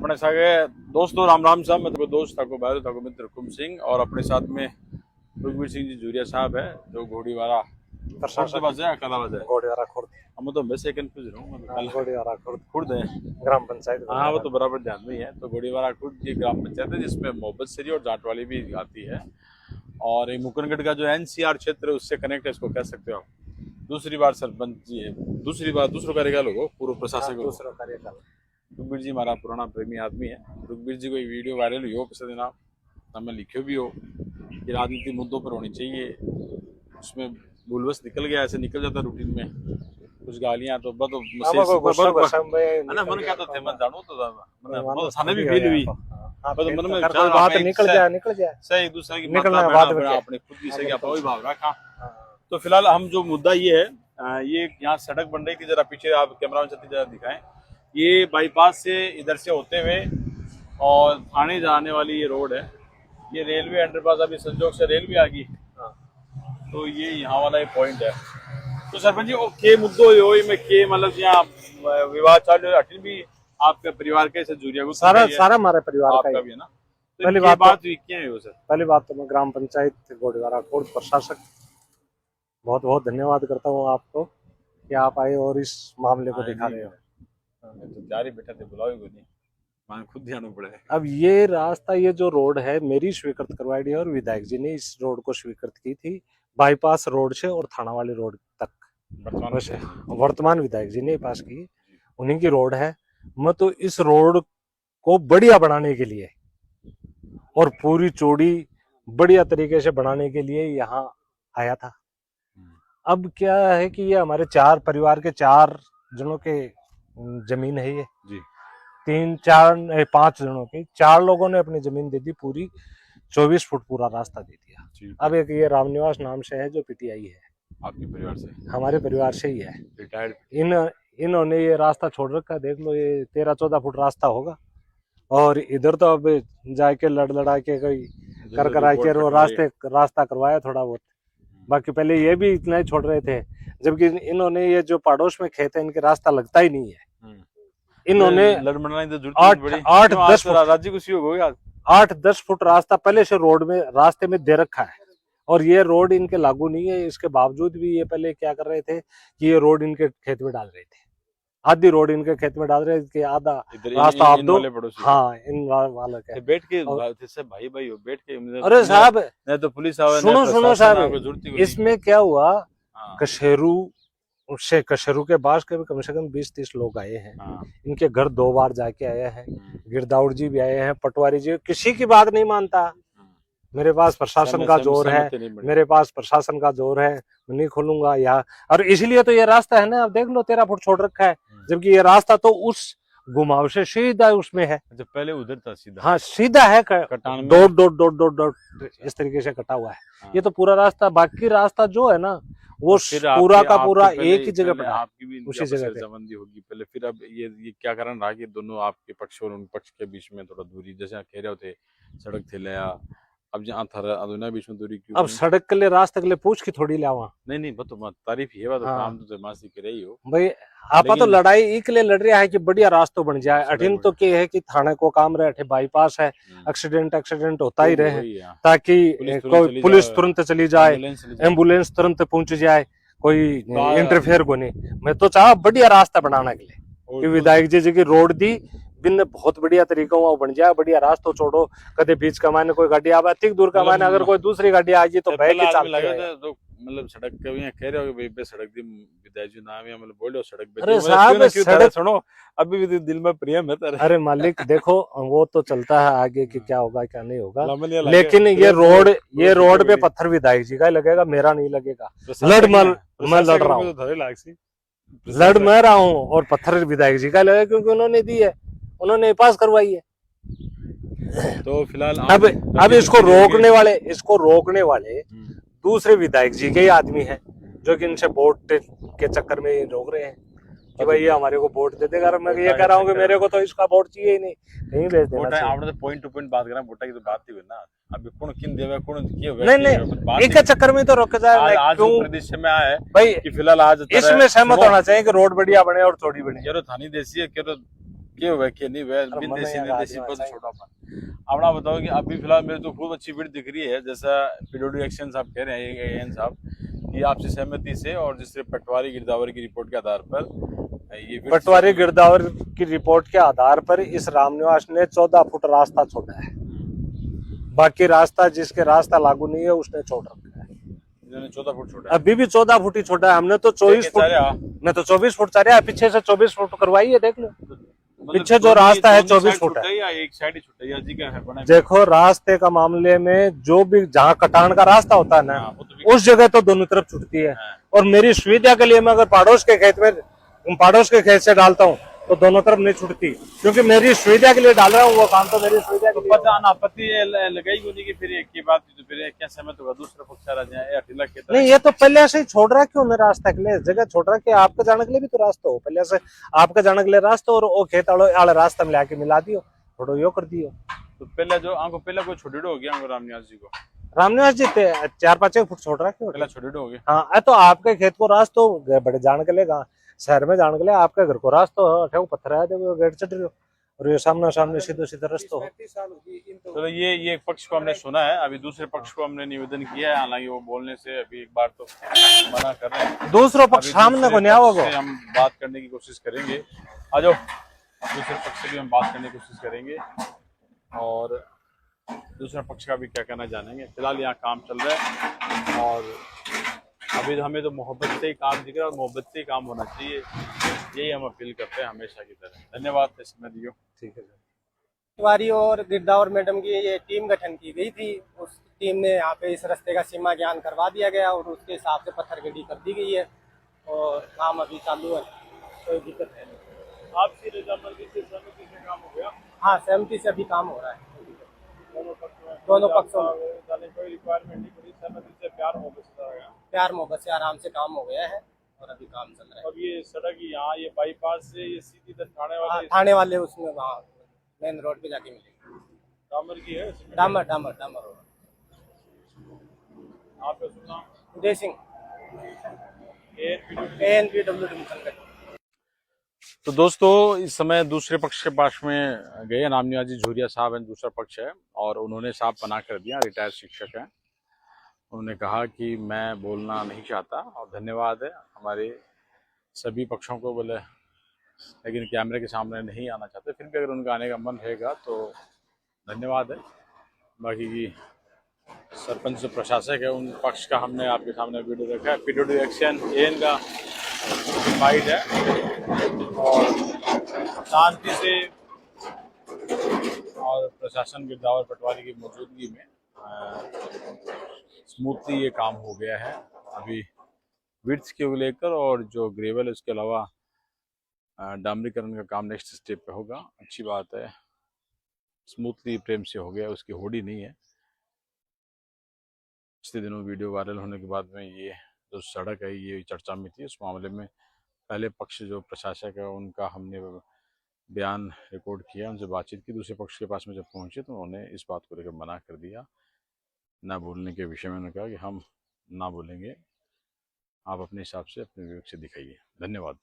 अपने सगे दोस्तों राम राम साहब, मतलब दोस्त था को भाई था को मित्र हुकुम सिंह और अपने साथ में रघुवीर सिंह जी जूरिया साहब है जो घोड़ीवाला घोड़ीवाला खुर्द। हम तो वैसे कंफ्यूज रहूं घोड़ीवाला खुर्द है ग्राम पंचायत। हाँ वो तो बराबर ध्यान में ही है। तो घोड़ीवाला खुर्द ये ग्राम पंचायत है जिसमें मोहब्बत सरी और जाट वाली भी आती है और ये मुकरगढ़ का जो एनसीआर क्षेत्र है उससे कनेक्ट है, इसको कह सकते हो आप। दूसरी बार सरपंच जी है, दूसरा कार्यकाल होगा पूर्व प्रशासक दूसरा कार्यकाल। रघुवीर जी हमारा पुराना प्रेमी आदमी है। रघुवीर जी को एक वीडियो वायरल हुई हो किसी दिन आप हमें लिखे भी हो कि राजनीति मुद्दों पर होनी चाहिए, उसमें भूलवश निकल गया, ऐसे निकल जाता रूटीन में कुछ गालियां तो बस मन क्या तो थे मन जानो तो थाने भी फील हुई मन में बात निकल जाए सही एक दूसरे की अपने खुद की सही अपना वही भाव रखा। तो फिलहाल हम जो मुद्दा ये है, ये यहाँ सड़क बन रही थी, जरा पीछे आप कैमरा में चलती जरा दिखाएं। ये बाईपास से इधर से होते हुए और थाने जाने वाली ये रोड है, ये रेलवे अंडरपास अभी संजोग से रेलवे आ गई, तो ये यहाँ वाला एक पॉइंट है। तो सरपंच जी के मुद्दों यो में के मतलब यहाँ विवाद चालू अटिल भी आपके परिवार के से जुड़िया को सारा हमारे परिवार का भी है ना। तो पहली बात क्या है सर? पहली बात तो मैं ग्राम पंचायत घोड़ीवाला खुर्द प्रशासक बहुत बहुत धन्यवाद करता हूँ आपको कि आप आए और इस मामले को दिखा रहे हो। तो जारी बैठा थे बुलाओ को नहीं, मान खुद ध्यान पड़े। अब ये रास्ता, ये जो रोड है मेरी स्वीकृत करवाई है और विधायक जी ने इस रोड को स्वीकृत की थी बाईपास रोड से और थाना वाली रोड तक। वर्तमान विधायक जी ने पास की, उन्हीं की रोड है। मैं तो इस रोड को बढ़िया बनाने के लिए और पूरी चौड़ी बढ़िया तरीके से बनाने के लिए यहाँ आया था। अब क्या है कि ये हमारे चार परिवार के 4 जनों के जमीन है ये जी, 5 जनों की 4 लोगों ने अपनी जमीन दे दी, पूरी 24 फुट पूरा रास्ता दे दिया। अब एक ये रामनिवास नाम से है जो पीटीआई है, आपके परिवार से, हमारे परिवार से ही है, रिटायर्ड। इन्होंने ये रास्ता छोड़ रखा है, देख लो ये 13-14 फुट रास्ता होगा और इधर तो अब जाके लड़ा के कोई कर के वो रास्ता करवाया थोड़ा बहुत। बाकी पहले ये भी इतना ही छोड़ रहे थे, जबकि इन्होंने ये जो पड़ोस में खेत है इनके रास्ता लगता ही नहीं है। इन्होंने 8-10 फुट रास्ता पहले से रोड में रास्ते में दे रखा है और ये रोड इनके लागू नहीं है। इसके बावजूद भी ये पहले क्या कर रहे थे कि ये रोड इनके खेत में डाल रहे थे, आधी रोड इनके खेत में डाल रहे थे, आधा रास्ता आप दो। हाँ, इन वालों के बैठ के भाई बैठ के। अरे साहब नहीं तो पुलिस सुनो साहब, इसमें क्या हुआ, कशेरू के बास के कम से कम 20-30 लोग आए हैं। इनके घर 2 बार जाके आए हैं, गिरदाउड़ जी भी आए हैं, पटवारी जी, किसी की बात नहीं मानता। मेरे पास प्रशासन का जोर है, मेरे पास प्रशासन का जोर है, मैं नहीं खोलूंगा यहाँ। और इसलिए तो ये रास्ता है ना, अब देख लो 13 फुट छोड़ रखा है, जबकि ये रास्ता तो उस घुमाव से सीधा उसमें है। अच्छा, पहले उधर था सीधा? हाँ, सीधा है, डॉट इस तरीके से कटा हुआ है। ये तो पूरा रास्ता, बाकी रास्ता जो है ना वो पूरा का पूरा एक ही जगह पर, आपकी भी उसी जगह संबंधी होगी पहले। फिर अब ये क्या कारण रहा कि दोनों आपके पक्ष और उन पक्ष के बीच में थोड़ा दूरी, जैसे कह रहे होते सड़क थे लिया, अब जहाँ था बीच में दूरी क्यों? अब सड़क के लिए रास्ते के लिए पूछ की थोड़ी लावा। नहीं तो तारीफ ही है, काम तो मासी के रही हो भाई। आपा तो लड़ाई के लिए लड़ रहा है कि बढ़िया रास्ता बन जाए। अठिन तो क्या है कि थाने को काम रहे, बाईपास है, एक्सीडेंट होता ही रहे, ताकि कोई पुलिस तुरंत चली जाए, एम्बुलेंस तुरंत पहुंच जाए, कोई इंटरफेयर को नहीं। मैं तो चाह बढ़िया रास्ता बनाने के लिए कि विधायक जी की रोड दी बिन बहुत बढ़िया तरीका हुआ बन जाए, बढ़िया रास्ता छोड़ो। कदे बीच का मायने कोई गाड़ी आवा, अधिक दूर का मायने अगर कोई दूसरी गाड़ी आ गई तो बह के चल लगे तो मतलब सड़क के कह रहे हो कि सड़क दी विधायक जी नाम है, मतलब बोलो सड़क पे। अरे साहब सड़क सुनो, अभी भी दिल में प्रेम है तेरे। अरे मालिक देखो, वो तो चलता है आगे कि क्या होगा क्या नहीं होगा, लेकिन ये रोड पे पत्थर विधायक जी का लगेगा, मेरा नहीं लगेगा। मैं लड़ रहा हूँ और पत्थर विधायक जी का लगेगा क्योंकि उन्होंने दी है, उन्होंने पास करवाई है। तो फिलहाल अब इसको रोकने वाले दूसरे विधायक जी के ही आदमी हैं जो कि इनसे वोट के चक्कर में रोक रहे हैं कि भाई ये हमारे को वोट दे देगा। मैं ये कह रहा हूँ कि मेरे को तो इसका वोट चाहिए ही नहीं, कहीं भेज देना। आपने तो पॉइंट टू पॉइंट बात करा, वोटा की तो बात ही हुई ना। अभी कौन किन देवे कौन किए नहीं, एक चक्कर में तो रोक जाए। आज प्रदेश में आया है भाई कि फिलहाल आज इसमें सहमत होना चाहिए कि रोड बढ़िया बने और चौड़ी बने। ये थानी देसी है, के हुए के नहीं हुए अरे बिन मने देसी यार निर्देशी आदिवासी पर छोटा अपन। अपना बताओ कि अभी फिलहाल मेरे तो खूब अच्छी वीडियो दिख रही है, जैसा पीडब्ल्यू एक्शन साहब कह रहे हैं, एएन साहब, ये आपसी सहमति से और जिससे पटवारी गिरदावर की रिपोर्ट के आधार पर ये पटवारी गिरदावर की रिपोर्ट के आधार पर इस रामनिवास ने 14 फुट रास्ता छोड़ा है। बाकी रास्ता जिसके रास्ता लागू नहीं है उसने छोड़ रखा है। इन्होंने 14 फुट छोड़ा है। अभी भी 14 फुट ही छोड़ा है, हमने तो 24 फुट, मैं तो 24 फुट चाह रहा है, पीछे से 24 फुट करवाई है, देख लो पीछे जो रास्ता है 24 फुट है या एक साइड ही छुट्टा है जी का है बना। देखो रास्ते का मामले में जो भी जहाँ कटान का रास्ता होता है ना, उस जगह तो दोनों तरफ छुटती है। और मेरी सुविधा के लिए मैं अगर पड़ोस के खेत से डालता हूँ तो दोनों तरफ नहीं छुटती, क्योंकि मेरी सुविधा के लिए डाल रहा हूँ, वो काम तो मेरी सुविधा के लिए। पता आपत्ति लगाई होनी कि फिर एक की बात तो फिर क्या सहमत होगा दूसरा पक्ष आ जाए नहीं, ये तो पहले से ही छोड़ रहा है, क्यों मैं रास्ता के लिए जगह छोड़ रहा है कि आपके जाने के लिए भी तो रास्ता हो, पहले से आपके जाने के लिए रास्ता और वो खेत आड़े रास्ता में लाके मिला दियो, थोड़ा यो कर दियो। तो पहले जो आंखों पहले कोई छोटे हो गया रामनिवास जी को, रामनिवास जी 4-5 फुट छोड़ रहा है, पहले छोटे हो गए। हाँ, तो आपके खेत को रास्ता तो बड़े जाने के लिए शहर में जाने के लिए आपके घर को रास्ता हो, पत्थर है, देखो गेट चढ़ रहे हो और ये सामने सीधा रास्ता हो। तो ये एक पक्ष को हमने सुना है, अभी दूसरे पक्ष को हमने निवेदन किया है, हालांकि वो बोलने से अभी एक बार तो मना कर रहे हैं। दूसरा पक्ष सामने को नहीं होगा, हम बात करने की कोशिश करेंगे, आ जाओ दूसरे पक्ष से भी हम बात करने की कोशिश करेंगे और दूसरा पक्ष का भी क्या कहना जानेंगे। फिलहाल यहाँ काम चल रहा है और अभी हमें तो मोहब्बत से ही काम दिख रहा है और मोहब्बत से ही काम होना चाहिए, यही हम अपील करते हैं हमेशा की तरह। धन्यवाद समय दियो। ठीक है। पटवारी और गिरदावर मैडम की ये टीम गठन की गई थी, उस टीम ने यहाँ पे इस रास्ते का सीमा ज्ञान करवा दिया गया और उसके हिसाब से पत्थरगड्डी कर दी गई है और काम अभी चालू है, कोई दिक्कत है नहीं। आपसी रजामंदी से सहमति से काम हो गया? हाँ, सहमति से अभी काम हो रहा है दोनों पक्षों में। कोई रिक्वायरमेंट नहीं पड़ी, सहमति से प्यार मोहब्बत से आराम से काम हो गया है और अभी काम चल रहा है। अब ये सड़क यहाँ ये बाईपास से ये सीधी थाने वाले उसमें वहाँ मेन रोड पे जाके मिलेगी। डामर की है? डामर आपका सुना? उदय सिंह, ANPW। तो दोस्तों इस समय दूसरे पक्ष के पास में गए, रामनिवास जी झूरिया साहब हैं, दूसरा पक्ष है और उन्होंने साफ मना कर दिया, रिटायर्ड शिक्षक हैं। उन्होंने कहा कि मैं बोलना नहीं चाहता और धन्यवाद है हमारे सभी पक्षों को बोले, लेकिन कैमरे के सामने नहीं आना चाहते, फिर भी अगर उनका आने का मन रहेगा तो धन्यवाद है। बाकी की सरपंच जो प्रशासक है उन पक्ष का हमने आपके सामने वीडियो रखा है, पीडब्ल्यू एक्शन एएन का फाइट है और शांति से और प्रशासन गिरदावर पटवारी की मौजूदगी में स्मूथली ये काम हो गया है। अभी विड्थ को लेकर और जो ग्रेवल है उसके अलावा डामरीकरण का काम नेक्स्ट स्टेप पे होगा। अच्छी बात है, स्मूथली प्रेम से हो गया, उसकी होड़ी नहीं है। पिछले दिनों वीडियो वायरल होने के बाद में ये जो सड़क है ये चर्चा में थी। उस मामले में पहले पक्ष जो प्रशासक है उनका हमने बयान रिकॉर्ड किया, उनसे बातचीत की। दूसरे पक्ष के पास में जब पहुंचे तो उन्होंने इस बात को लेकर मना कर दिया, ना बोलने के विषय में। उन्होंने कहा कि हम ना बोलेंगे, आप अपने हिसाब से अपने विवेक से दिखाइए। धन्यवाद।